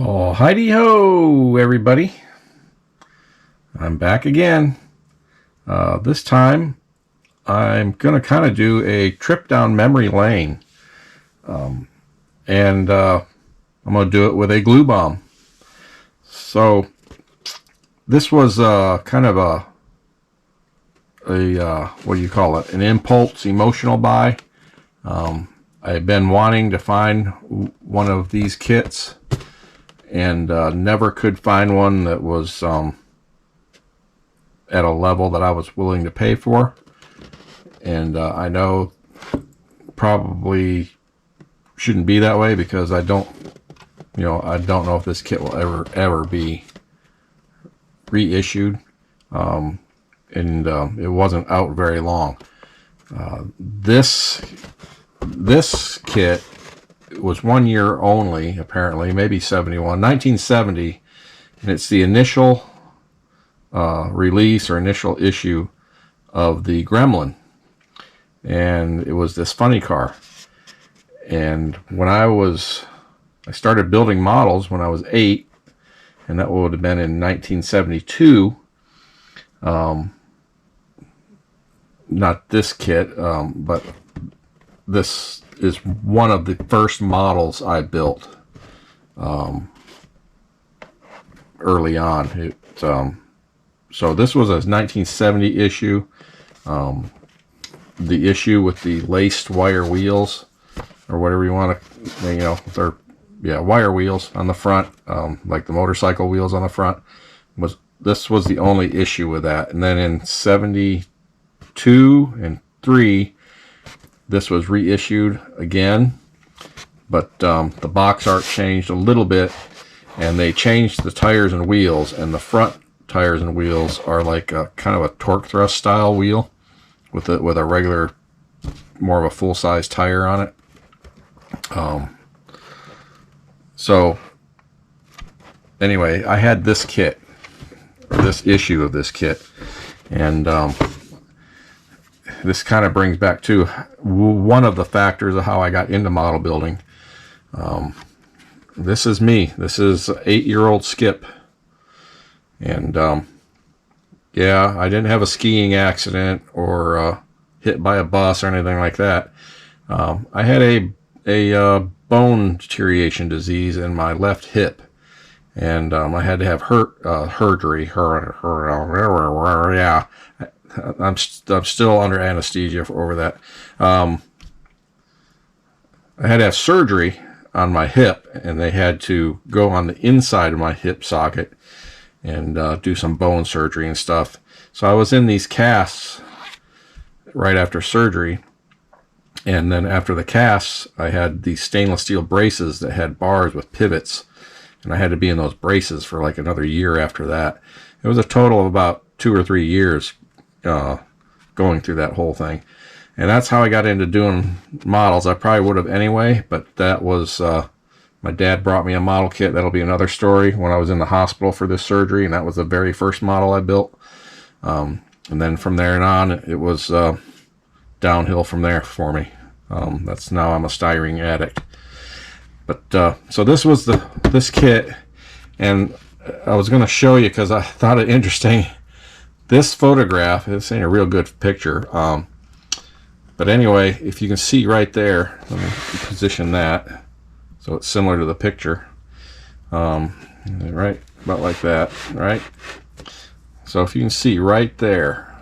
Oh, heidi ho, everybody. I'm back again. This time, I'm going to kind of do a trip down memory lane. I'm going to do it with a glue bomb. So, this was kind of a what do you call it? An impulse emotional buy. I've been wanting to find one of these kits and never could find one that was at a level that I was willing to pay for. And I know probably shouldn't be that way because I don't know if this kit will ever be reissued. It wasn't out very long. This kit was 1 year only, apparently, maybe 1970, and it's the initial release or initial issue of the Gremlin, and it was this funny car. And when I started building models when I was 8, and that would have been in 1972. Not this kit, but this is one of the first models I built early on. So this was a 1970 issue. The issue with the laced wire wheels, or whatever you want to, they're wire wheels on the front, like the motorcycle wheels on the front. This was the only issue with that. And then in 72 and 3, this was reissued again, but the box art changed a little bit, and they changed the tires and wheels, and the front tires and wheels are like a kind of a torque thrust style wheel with a regular, more of a full-size tire on it. So anyway, I had this kit, or this issue of this kit, and this kind of brings back to one of the factors of how I got into model building. This is me. This is 8-year-old Skip. And yeah, I didn't have a skiing accident or hit by a bus or anything like that. I had a bone deterioration disease in my left hip, and I had to have surgery. Yeah. I'm still under anesthesia over that. I had to have surgery on my hip, and they had to go on the inside of my hip socket and do some bone surgery and stuff. So I was in these casts right after surgery, and then after the casts, I had these stainless steel braces that had bars with pivots, and I had to be in those braces for like another year after that. It was a total of about 2 or 3 years going through that whole thing. And that's how I got into doing models. I probably would have anyway, but that was my dad brought me a model kit. That'll be another story, when I was in the hospital for this surgery, and that was the very first model I built. And then from there on, it was downhill from there for me. That's now I'm a styrene addict. But so this was this kit, and I was going to show you because I thought it interesting. This photograph, this ain't a real good picture, but anyway, if you can see right there, let me position that so it's similar to the picture, right about like that, right? So if you can see right there,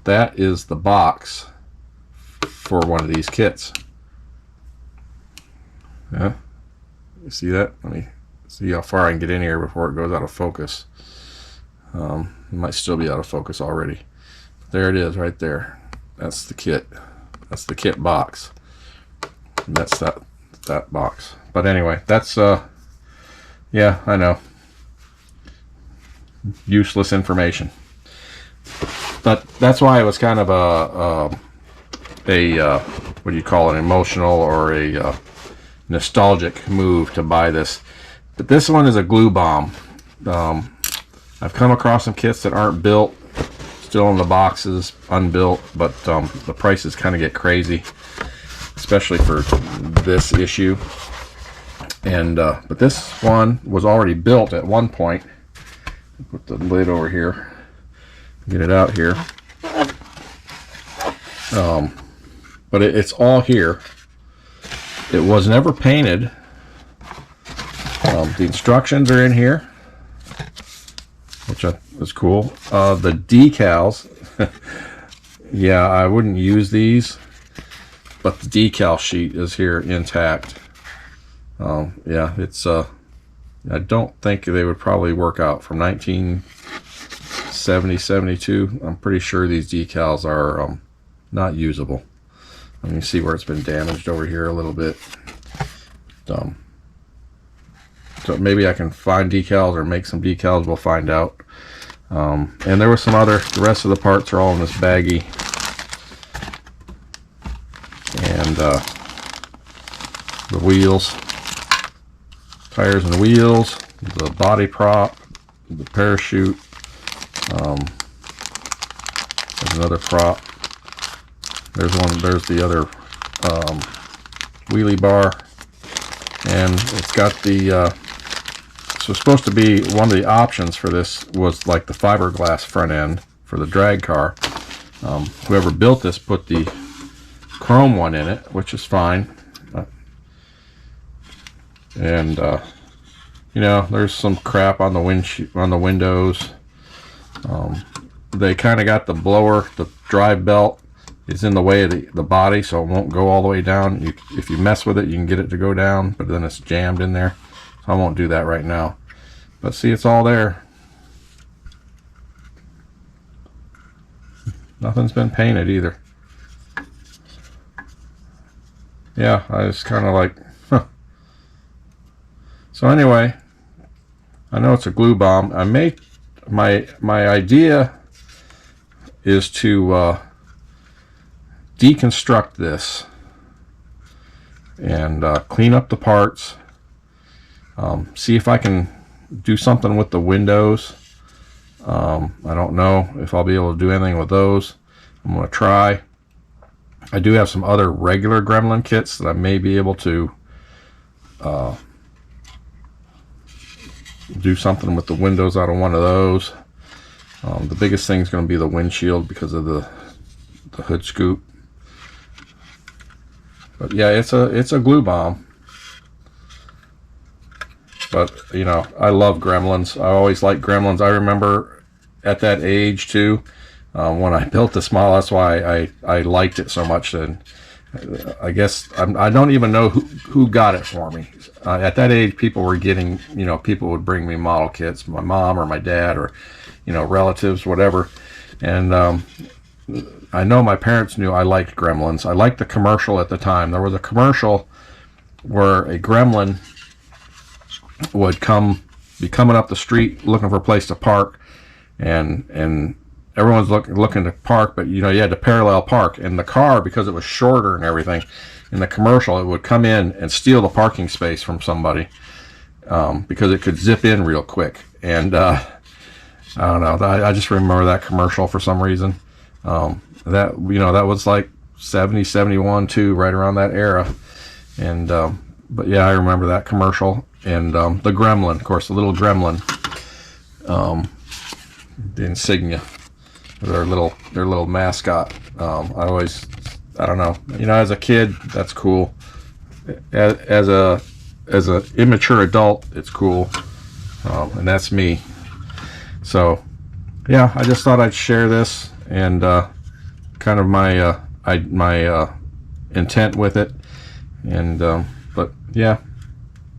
that is the box for one of these kits. Yeah, you see that? Let me see how far I can get in here before it goes out of focus. It might still be out of focus already. There it is right there. That's the kit. That's the kit box. And that's that box. But anyway, that's yeah, I know, useless information. But that's why it was kind of a what do you call it, emotional or a nostalgic move to buy this. But this one is a glue bomb. I've come across some kits that aren't built, still in the boxes, unbuilt, but the prices kind of get crazy, especially for this issue. And but this one was already built at one point. Put the lid over here, get it out here. But it's all here. It was never painted. The instructions are in here, which is cool. The decals, yeah, I wouldn't use these, but the decal sheet is here intact. Yeah, it's I don't think they would probably work out from 1970, 72. I'm pretty sure these decals are not usable. Let me see where it's been damaged over here a little bit. So maybe I can find decals or make some decals. We'll find out. And there was some other, the rest of the parts are all in this baggie. And the wheels, tires and wheels, the body prop, the parachute. There's another prop. There's one. There's the other wheelie bar, and it's got the. So supposed to be one of the options for this was like the fiberglass front end for the drag car. Whoever built this put the chrome one in it, which is fine. And you know, there's some crap on the windows. They kind of got the blower, the drive belt is in the way of the body, so it won't go all the way down. If you mess with it, you can get it to go down, but then it's jammed in there. So I won't do that right now. But see, it's all there. Nothing's been painted either. Yeah, I was kind of like, huh. So anyway, I know it's a glue bomb. I may, my idea is to deconstruct this and clean up the parts, see if I can do something with the windows. I don't know if I'll be able to do anything with those. I'm going to try. I do have some other regular Gremlin kits that I may be able to do something with the windows out of one of those. The biggest thing is going to be the windshield because of the hood scoop. But yeah, it's a glue bomb. But you know, I love Gremlins. I always liked Gremlins. I remember at that age too, when I built this model. That's why I liked it so much. And I guess I don't even know who got it for me. At that age, people were getting, you know, people would bring me model kits, my mom or my dad or, you know, relatives, whatever. And I know my parents knew I liked Gremlins. I liked the commercial at the time. There was a commercial where a gremlin would be coming up the street looking for a place to park, and everyone's looking to park, but you know, you had to parallel park, and the car, because it was shorter and everything, in the commercial it would come in and steal the parking space from somebody, because it could zip in real quick. And I don't know, I just remember that commercial for some reason. That, you know, that was like 70, 71 too, right around that era. And but yeah, I remember that commercial. And the Gremlin, of course, the little Gremlin, the insignia, their little mascot. I don't know, you know, as a kid, that's cool. As a immature adult, it's cool, and that's me. So yeah, I just thought I'd share this and kind of my intent with it. And but yeah,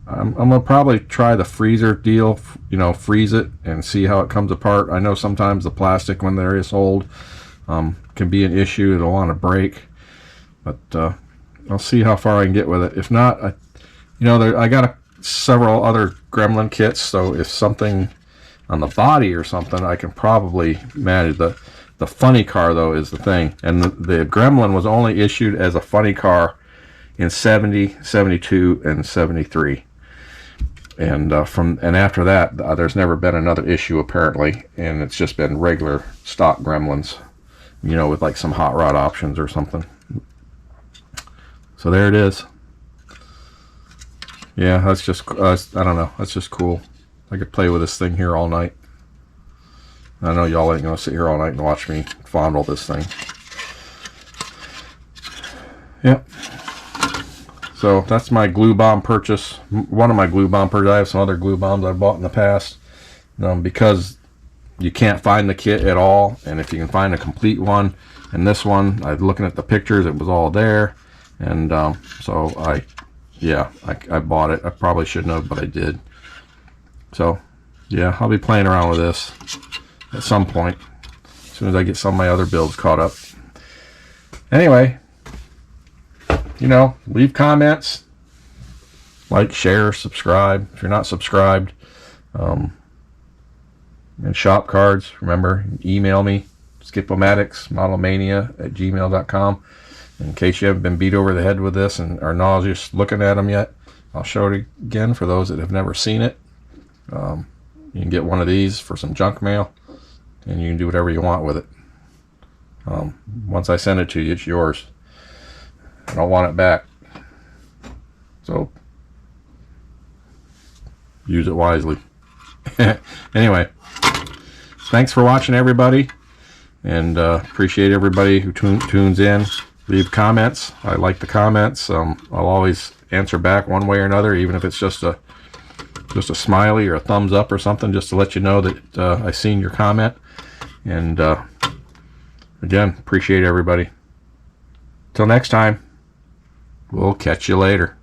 I'm gonna probably try the freezer deal, you know, freeze it and see how it comes apart. I know sometimes the plastic, when there is old, can be an issue. It'll want to break, but I'll see how far I can get with it. If not, you know, I got several other Gremlin kits, so if something on the body or something, I can probably manage. The funny car though is the thing, and the Gremlin was only issued as a funny car in 70, 72, and 73. And after that, there's never been another issue apparently, and it's just been regular stock Gremlins, you know, with like some hot rod options or something. So there it is. Yeah, that's just, I don't know, that's just cool. I could play with this thing here all night. I know y'all ain't gonna sit here all night and watch me fondle this thing. Yep. So that's my glue bomb purchase. One of my glue bomb purchases. I have some other glue bombs I bought in the past. Because you can't find the kit at all, and if you can find a complete one, and this one, I was looking at the pictures, it was all there, and so I bought it. I probably shouldn't have, but I did. So yeah, I'll be playing around with this at some point as soon as I get some of my other builds caught up. Anyway, you know, leave comments, like, share, subscribe if you're not subscribed, and shop cards. Remember, email me, skipomaticsmodelmania@gmail.com. In case you haven't been beat over the head with this and are nauseous looking at them yet, I'll show it again for those that have never seen it. You can get one of these for some junk mail, and you can do whatever you want with it. Once I send it to you, it's yours. I don't want it back. So use it wisely. Anyway, thanks for watching, everybody, and appreciate everybody who tunes in. Leave comments. I like the comments. I'll always answer back one way or another, even if it's just a smiley or a thumbs up or something, just to let you know that I seen your comment. And again, appreciate everybody. Till next time, we'll catch you later.